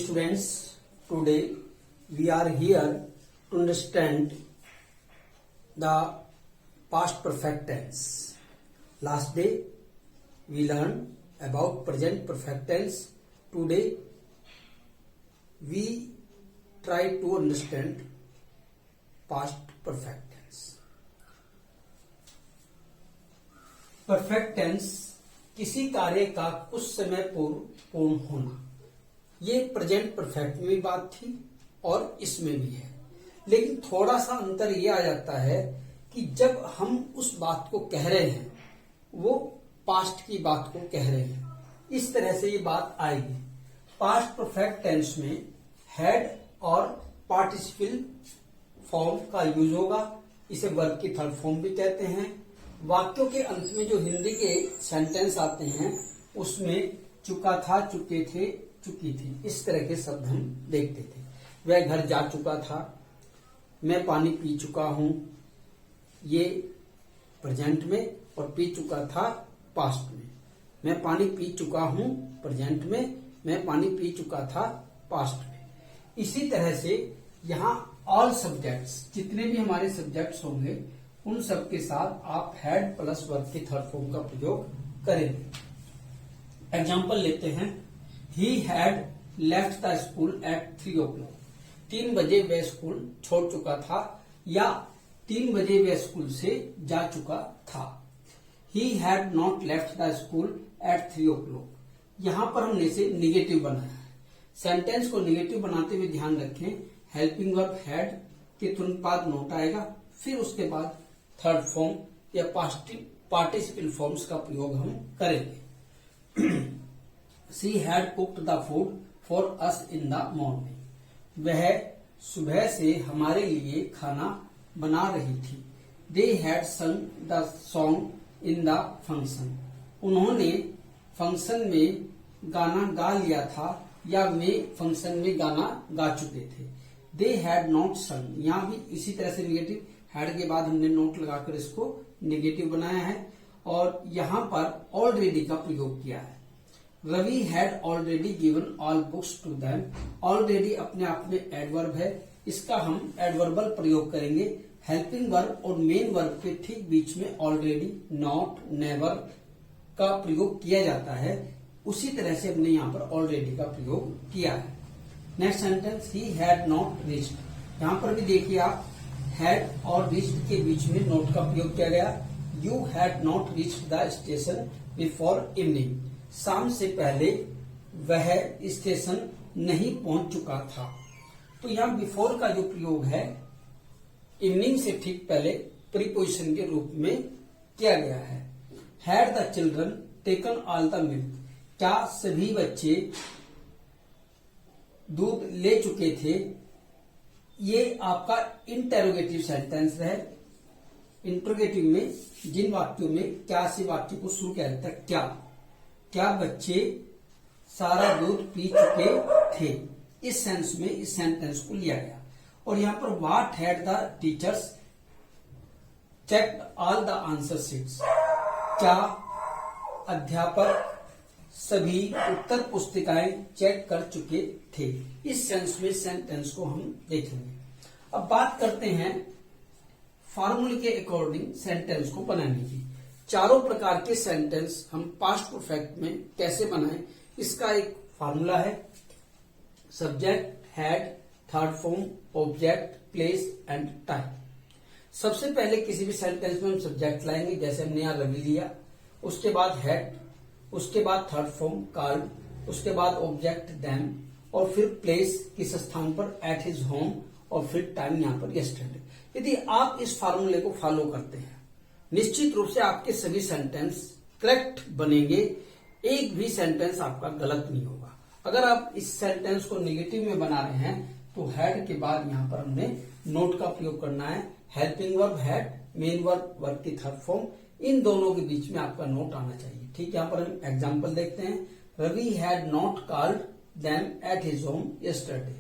students, today we are here to understand the past perfect tense. Last day we learned about present perfect tense. Today we try to understand past perfect tense. Perfect tense किसी कार्य का कुछ समय पूर्व पूर्ण होना, ये present perfect में भी बात थी और इसमें भी है, लेकिन थोड़ा सा अंतर ये आ जाता है कि जब हम उस बात को कह रहे हैं वो पास्ट की बात को कह रहे हैं, इस तरह से ये बात आएगी। पास्ट परफेक्ट टेंस में हैड और पार्टिसिपल फॉर्म का यूज होगा, इसे वर्ब की थर्ड फॉर्म भी कहते हैं। वाक्यों के अंत में जो हिंदी के सेंटेंस आते हैं उसमें चुका था, चुके थे, चुकी थी, इस तरह के शब्द हम देखते थे। वह घर जा चुका था, मैं पानी पी चुका हूं, ये प्रेजेंट में, और पी चुका था पास्ट में। मैं पानी पी चुका हूं प्रेजेंट में, मैं पानी पी चुका था पास्ट में। इसी तरह से यहाँ ऑल सब्जेक्ट्स, जितने भी हमारे सब्जेक्ट्स होंगे उन सब के साथ आप हैड प्लस वर्ब की थर्ड फॉर्म का प्रयोग करेंगे। एग्जाम्पल लेते हैं। He had left the school eight 3 o'clock। 3 बजे वह स्कूल छोड़ चुका था, या 3 बजे वह स्कूल से जा चुका था। He had not left the school eight 3 o'clock। यहां पर हमने इसे निगेटिव बनाया है। सेंटेंस को निगेटिव बनाते हुए ध्यान रखें, हेल्पिंग वर्ब हैड के तुरंत बाद नोट आएगा, फिर उसके बाद थर्ड फॉर्म या पार्टिसिपल फॉर्म्स का प्रयोग हम करेंगे। She had cooked the food for us in the morning. वह सुबह से हमारे लिए खाना बना रही थी। दे हैड संग the song in the function. उन्होंने फंक्शन में गाना गा लिया था, या वे फंक्शन में गाना गा चुके थे। दे हैड नॉट संग, यहां भी इसी तरह से निगेटिव, हैड के बाद हमने नोट लगाकर इसको नेगेटिव बनाया है, और यहां पर ऑलरेडी का प्रयोग किया है। Ravi had already given all books to them. Already अपने आप में एडवर्ब है, इसका हम एडवर्बल प्रयोग करेंगे। हेल्पिंग वर्ब और मेन वर्ब के ठीक बीच में ऑलरेडी, नॉट, नेवर का प्रयोग किया जाता है। उसी तरह से हमने यहाँ पर ऑलरेडी का प्रयोग किया है। Next sentence, he had not reached. यहाँ पर भी देखिए आप, हैड और रीच्ड के बीच में नोट का प्रयोग किया गया। You had not reached the station before evening. शाम से पहले वह स्टेशन नहीं पहुंच चुका था। तो यहाँ बिफोर का जो प्रयोग है इवनिंग से ठीक पहले प्रीपोजिशन के रूप में किया गया है। Had the children taken all the milk. क्या सभी बच्चे दूध ले चुके थे। ये आपका इंटेरोगेटिव सेंटेंस है। इंट्रोगेटिव में जिन वाक्यों में क्या से वाक्य को शुरू किया जाता है, क्या बच्चे सारा दूध पी चुके थे, इस सेंस में इस सेंटेंस को लिया गया। और यहां पर what had the teachers checked all the answer sheets. क्या अध्यापक सभी उत्तर पुस्तिकाएं चेक कर चुके थे, इस सेंस में सेंटेंस को हम देखेंगे। अब बात करते हैं फार्मूले के अकॉर्डिंग सेंटेंस को बनाने की। चारों प्रकार के सेंटेंस हम पास्ट परफेक्ट में कैसे बनाएं, इसका एक फार्मूला है। Subject, had, third form, object, place and time. सबसे पहले किसी भी सेंटेंस में हम सब्जेक्ट लाएंगे, जैसे हमने यहाँ रवि लिया, उसके बाद हैड, उसके बाद थर्ड फॉर्म कार्ड, उसके बाद ऑब्जेक्ट देम, और फिर प्लेस किस स्थान पर, एट हिज होम, और फिर टाइम यहाँ पर यस्टरडे। यदि आप इस फार्मूले को फॉलो करते हैं निश्चित रूप से आपके सभी सेंटेंस करेक्ट बनेंगे, एक भी सेंटेंस आपका गलत नहीं होगा। अगर आप इस सेंटेंस को नेगेटिव में बना रहे हैं तो हैड के बाद यहाँ पर हमने नोट का प्रयोग करना है। Helping verb had, main verb, verb की थर्ड फॉर्म, इन दोनों के बीच में आपका नोट आना चाहिए। ठीक है, यहाँ पर हम एग्जाम्पल देखते हैं। Ravi had not called them at his home yesterday.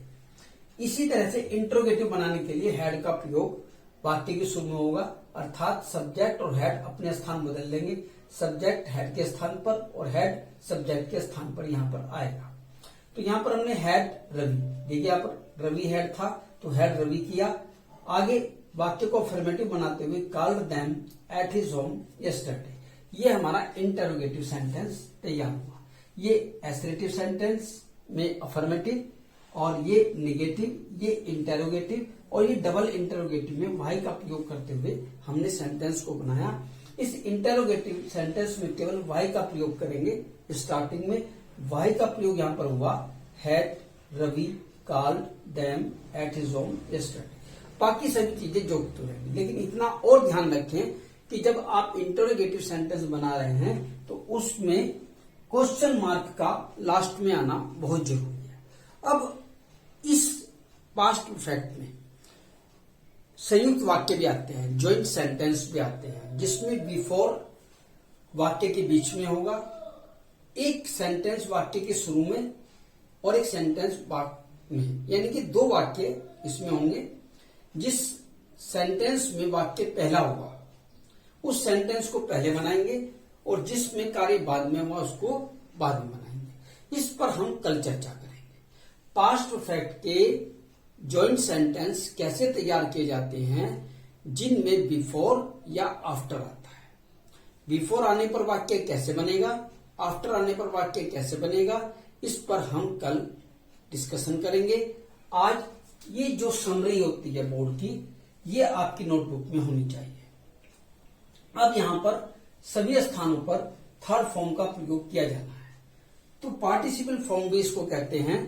इसी तरह से इंट्रोगेटिव बनाने के लिए हैड का प्रयोग वाक्य के शुरू में होगा, अर्थात सब्जेक्ट और हैड अपने स्थान बदल लेंगे। सब्जेक्ट हैड के स्थान पर और हैड सब्जेक्ट के स्थान पर यहाँ पर आएगा। तो यहां पर हमने हैड रवि, देखिए यहाँ पर रवि हैड था तो हैड रवि किया। आगे वाक्य को अफर्मेटिव बनाते हुए called them at his home yesterday, ये हमारा इंटरोगेटिव सेंटेंस तैयार हुआ। ये एसरेटिव सेंटेंस में अफर्मेटिव, और ये निगेटिव, ये इंटरोगेटिव, और ये डबल इंटरोगेटिव में वाई का प्रयोग करते हुए हमने सेंटेंस को बनाया। इस इंटरोगेटिव सेंटेंस में केवल वाई का प्रयोग करेंगे। स्टार्टिंग में वाई का प्रयोग यहां पर हुआ, had Ravi called them at his home yesterday. बाकी सभी चीजें जोड़ते रहेंगी, लेकिन इतना और ध्यान रखें कि जब आप इंटरोगेटिव सेंटेंस बना रहे हैं तो उसमें क्वेश्चन मार्क का लास्ट में आना बहुत जरूरी है। अब इस पास्ट परफेक्ट में संयुक्त वाक्य भी आते हैं, ज्वाइंट सेंटेंस भी आते हैं, जिसमें बिफोर वाक्य के बीच में होगा, एक सेंटेंस वाक्य के शुरू में और एक सेंटेंस वाक्य में, यानी कि दो वाक्य इसमें होंगे। जिस सेंटेंस में वाक्य पहला होगा उस सेंटेंस को पहले बनाएंगे, और जिसमें कार्य बाद में हुआ उसको बाद में बनाएंगे। इस पर हम कल चर्चा करेंगे। पास्ट परफेक्ट के जॉइंट सेंटेंस कैसे तैयार किए जाते हैं, जिनमें बिफोर या आफ्टर आता है। बिफोर आने पर वाक्य कैसे बनेगा, आफ्टर आने पर वाक्य कैसे बनेगा, इस पर हम कल डिस्कशन करेंगे। आज ये जो समरी होती है बोर्ड की, ये आपकी नोटबुक में होनी चाहिए। अब यहां पर सभी स्थानों पर थर्ड फॉर्म का प्रयोग किया जाना है। तो पार्टिसिपल फॉर्म भी इसको कहते हैं।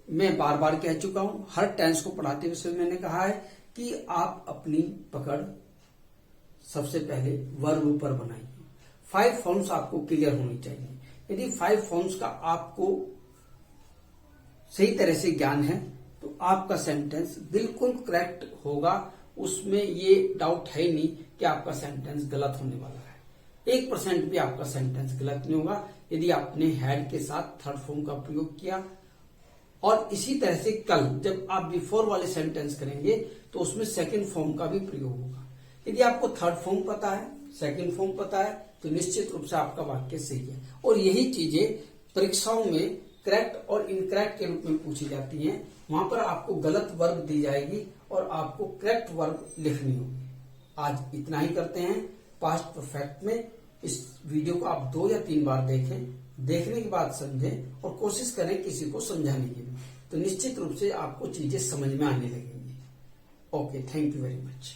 मैं बार बार कह चुका हूं, हर टेंस को पढ़ाते हुए मैंने कहा है कि आप अपनी पकड़ सबसे पहले वर्ब पर बनाइए। 5 फॉर्म्स आपको क्लियर होनी चाहिए। यदि 5 फॉर्म्स का आपको सही तरह से ज्ञान है तो आपका सेंटेंस बिल्कुल करेक्ट होगा। उसमें ये डाउट है ही नहीं कि आपका सेंटेंस गलत होने वाला है। 1% भी आपका सेंटेंस गलत नहीं होगा यदि आपने हैड के साथ थर्ड फॉर्म का प्रयोग किया। और इसी तरह से कल जब आप बिफोर वाले सेंटेंस करेंगे तो उसमें सेकंड फॉर्म का भी प्रयोग होगा। यदि आपको थर्ड फॉर्म पता है, सेकंड फॉर्म पता है, तो निश्चित रूप से आपका वाक्य सही है। और यही चीजें परीक्षाओं में करेक्ट और इनकरेक्ट के रूप में पूछी जाती हैं। वहां पर आपको गलत वर्ब दी जाएगी और आपको करेक्ट वर्ब लिखनी होगी। आज इतना ही करते हैं पास्ट परफेक्ट में। इस वीडियो को आप 2 या 3 बार देखें, देखने के बाद समझें और कोशिश करें किसी को समझाने की, तो निश्चित रूप से आपको चीजें समझ में आने लगेंगी। Okay, thank you very much.